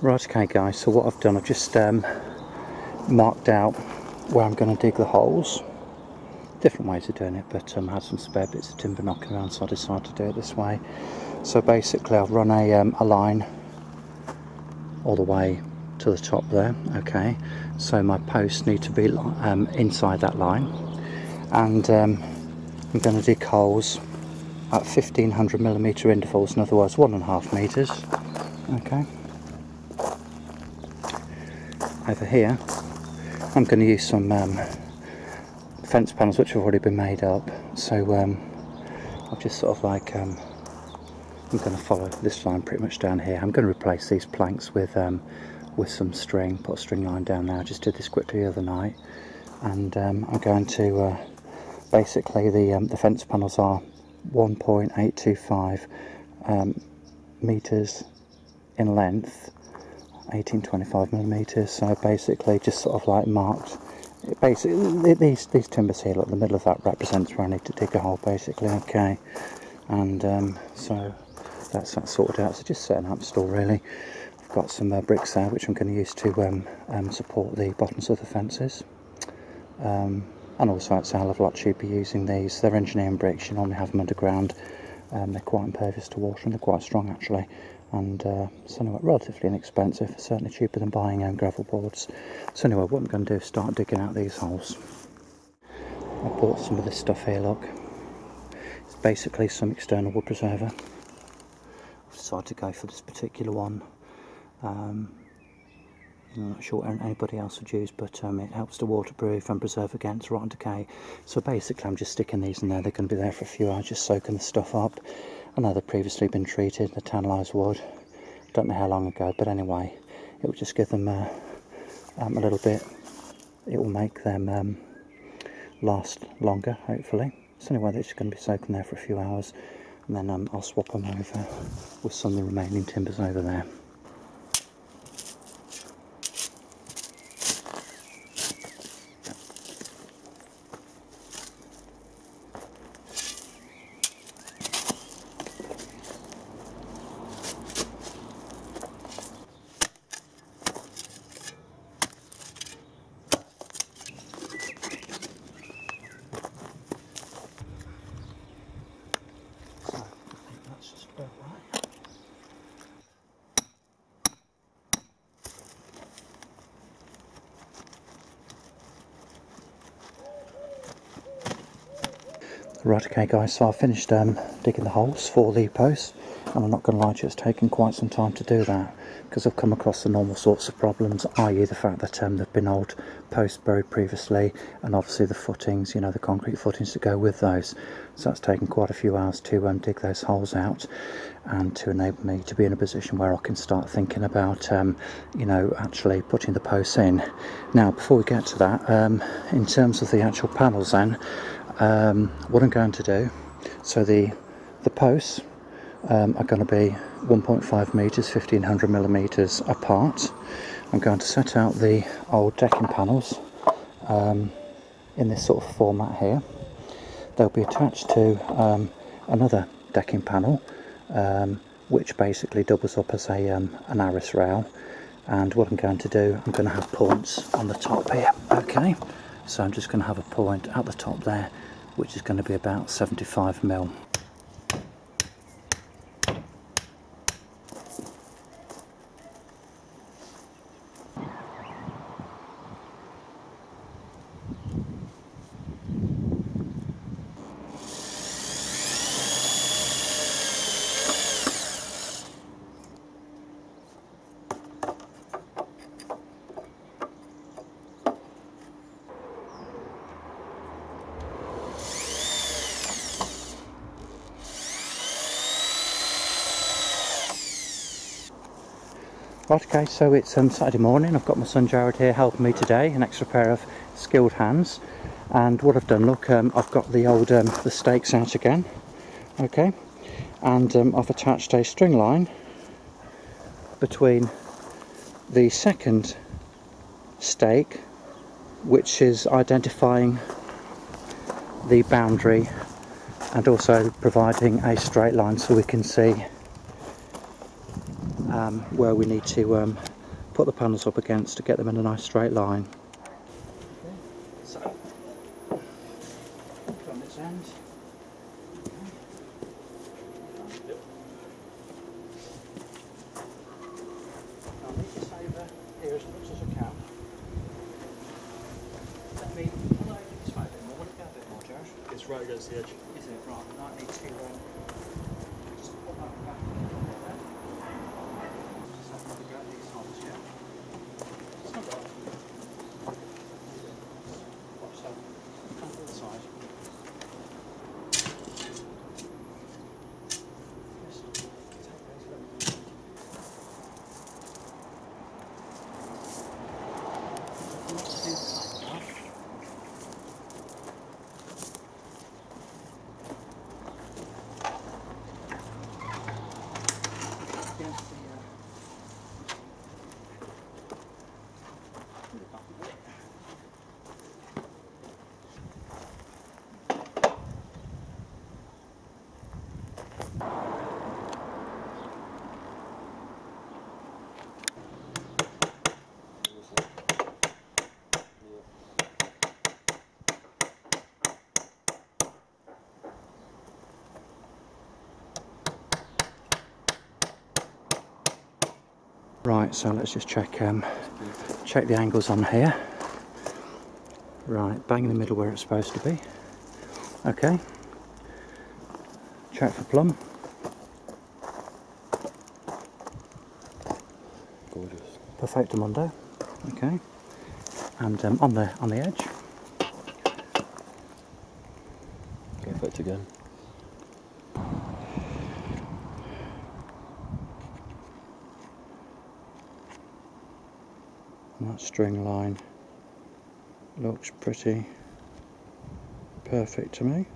Right, okay guys, so what I've done, I've just marked out where I'm going to dig the holes. Different ways of doing it, but I had some spare bits of timber knocking around, so I decided to do it this way. So basically I've run a line all the way to the top there, okay, so my posts need to be inside that line, and I'm going to dig holes at 1500mm intervals, in other words 1.5 metres, okay. Over here I'm going to use some fence panels which have already been made up, so I've just sort of like I'm going to follow this line pretty much down here. I'm going to replace these planks with some string, put a string line down there. I just did this quickly the other night, and I'm going to basically the fence panels are 1.825 metres in length, 1825mm, so basically just sort of like marked. Basically these timbers here, look, the middle of that represents where I need to dig a hole basically, okay, and so that's that sorted out. So just setting up the store really. I've got some bricks there which I'm going to use to support the bottoms of the fences, and also it's a hell of a lot cheaper using these. They're engineering bricks, you normally have them underground. They're quite impervious to water and they're quite strong actually, and so anyway, relatively inexpensive, certainly cheaper than buying gravel boards. So anyway, what I'm going to do is start digging out these holes. I bought some of this stuff here, look. It's basically some external wood preserver. I've decided to go for this particular one. I'm not sure what anybody else would use, but it helps to waterproof and preserve against rot and decay. So basically I'm just sticking these in there. They're going to be there for a few hours, just soaking the stuff up. I know they've previously been treated, they're tannalised wood. Don't know how long ago, but anyway, it will just give them a little bit, it will make them last longer, hopefully. So anyway, they're just going to be soaking there for a few hours, and then I'll swap them over with some of the remaining timbers over there. Right, okay guys, so I've finished digging the holes for the posts, and I'm not going to lie to you, it's taken quite some time to do that, because I've come across the normal sorts of problems, i.e. the fact that there've been old posts buried previously, and obviously the footings, you know, the concrete footings that go with those. So that's taken quite a few hours to dig those holes out, and to enable me to be in a position where I can start thinking about, you know, actually putting the posts in. Now, before we get to that, in terms of the actual panels then, what I'm going to do, so the posts are going to be 1.5 metres, 1500mm apart. I'm going to set out the old decking panels in this sort of format here. They'll be attached to another decking panel, which basically doubles up as an arras rail. And what I'm going to do, I'm going to have points on the top here, okay? So I'm just going to have a point at the top there, which is going to be about 75mm. Right, okay, so it's Saturday morning. I've got my son Jared here helping me today, an extra pair of skilled hands. And what I've done, look, I've got the old the stakes out again, okay, and I've attached a string line between the second stake, which is identifying the boundary, and also providing a straight line so we can see where we need to put the panels up against to get them in a nice straight line. Okay, so from this end. I'll need this over here as much as I can. Let me pull over this way a bit more. Will it go a bit more, Josh? It's right against the edge. Is it? Right, I might need to just pull that back a little bit then. Just have to go at these holes, yeah? It's not bad. Watch that. Come to the side. Just take those little. Not to do the same part. Right, so let's just check the angles on here. Right, bang in the middle where it's supposed to be. Okay. Check for plumb. Gorgeous. Perfectamundo. Okay. And on the edge. Perfect again. And that string line looks pretty perfect to me.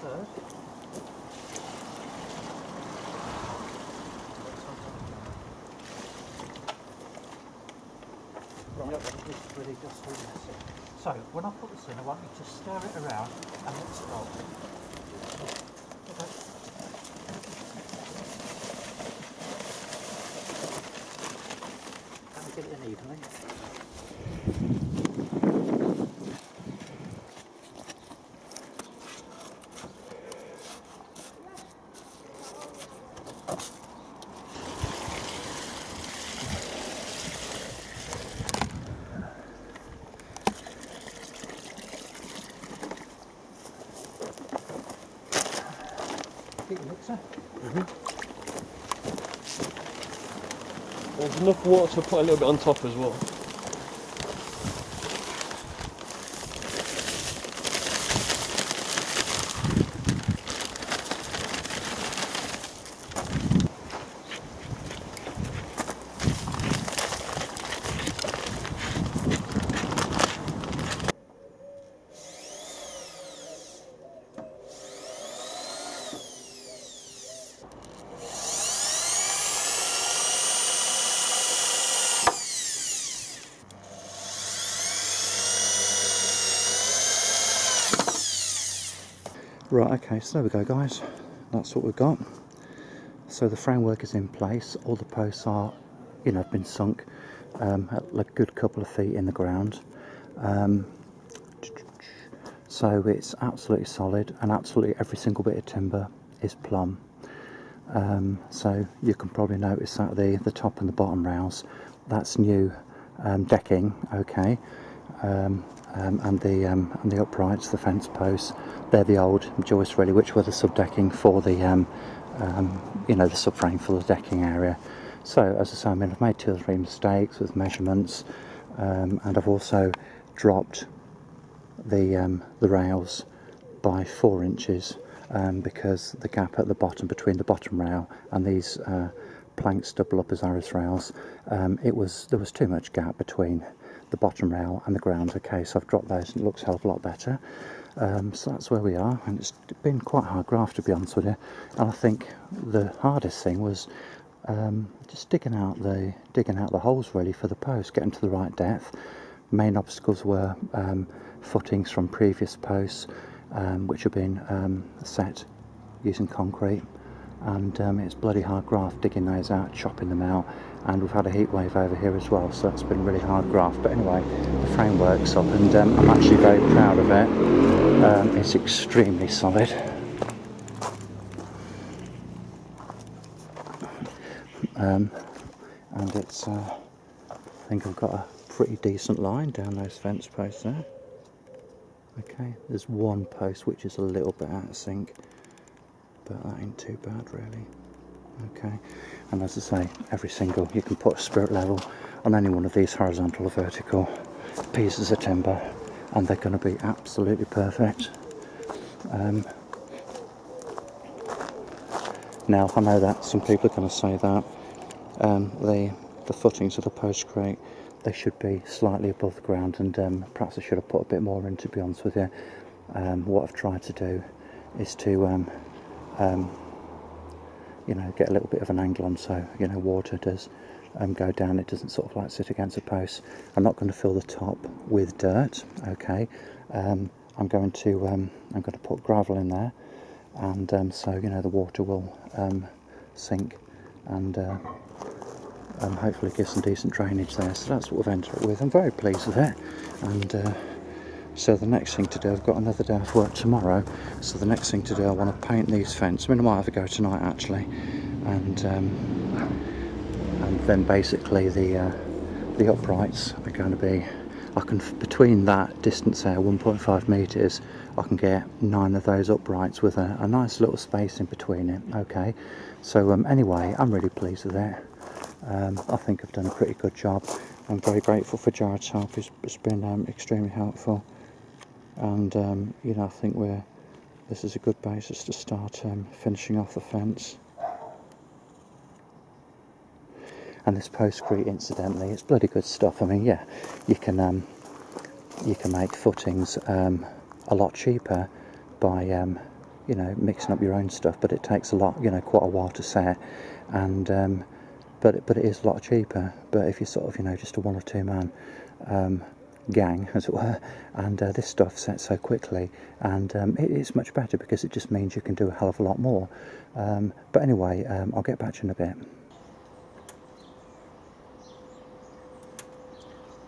Third. Right, this is really just really messy. So, when I put this in, I want you to stir it around and mix it up. Okay. Let me get it in evenly. Mixer. There's enough water to put a little bit on top as well. Right, okay, so there we go guys, that's what we've got. So the framework is in place, all the posts are, have been sunk at a good couple of feet in the ground. So it's absolutely solid and absolutely every single bit of timber is plumb. So you can probably notice that the top and the bottom rails, that's new decking, okay. And the uprights, the fence posts, they're the old joists really, which were the subdecking for the the subframe for the decking area. So as I say, I've made 2 or 3 mistakes with measurements, and I've also dropped the rails by 4 inches because the gap at the bottom between the bottom rail and these planks double up as arras rails, there was too much gap between the bottom rail and the ground. Okay, so I've dropped those and it looks a hell of a lot better. So that's where we are, and it's been quite hard graft, to be honest with you. And I think the hardest thing was just digging out the holes really for the post, getting to the right depth. Main obstacles were footings from previous posts, which have been set using concrete, and it's bloody hard graft digging those out, chopping them out, and we've had a heat wave over here as well, so that's been really hard graft. But anyway, the framework's up, and I'm actually very proud of it. It's extremely solid. And it's I think I've got a pretty decent line down those fence posts there. Okay, there's one post which is a little bit out of sync, but that ain't too bad really. Okay, and as I say, you can put a spirit level on any one of these horizontal or vertical pieces of timber, and they're going to be absolutely perfect. Now I know that some people are going to say that the footings of the post crate, they should be slightly above the ground, and perhaps I should have put a bit more in, to be honest with you. What I've tried to do is to you know, get a little bit of an angle on, so you know, water does go down, it doesn't sort of like sit against a post. I'm not going to fill the top with dirt, okay. I'm going to put gravel in there, and so you know, the water will sink, and hopefully give some decent drainage there. So that's what we've ended up with. I'm very pleased with it, and so the next thing to do, I've got another day of work tomorrow, so the next thing to do, I want to paint these fences. I mean, I might have to go tonight actually, and then basically the uprights are going to be, between that distance there, 1.5 metres, I can get 9 of those uprights with a nice little space in between it. Okay, so anyway, I'm really pleased with it. I think I've done a pretty good job. I'm very grateful for Jared's help. It's been extremely helpful, and you know, I think this is a good basis to start finishing off the fence. And this postcrete, incidentally, it's bloody good stuff. I mean, yeah, you can make footings a lot cheaper by you know, mixing up your own stuff, but it takes a lot, you know, quite a while to set, and but it is a lot cheaper. But if you're sort of, you know, just a 1 or 2 man gang, as it were, and this stuff sets so quickly, and it's much better because it just means you can do a hell of a lot more. But anyway, I'll get back to you in a bit.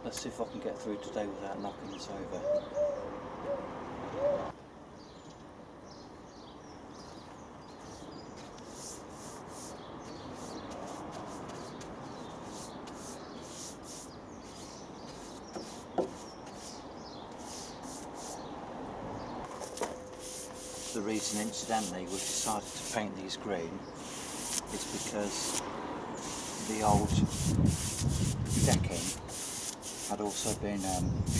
Let's see if I can get through today without knocking this over. The reason, incidentally, we've decided to paint these green is because the old decking had also been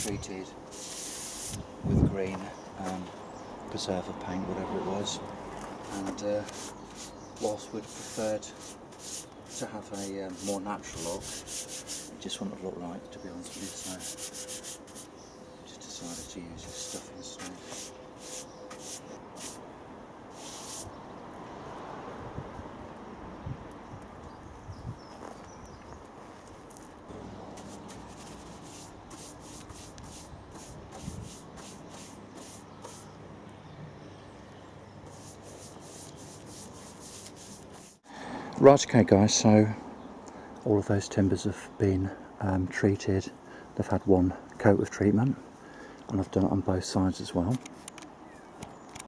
treated with green preserver paint, whatever it was, and whilst we'd preferred to have a more natural look, it just wouldn't have looked right, to be honest with you, so I just decided to use this stuff instead. Right, okay guys, so all of those timbers have been treated. They've had one coat of treatment, and I've done it on both sides as well.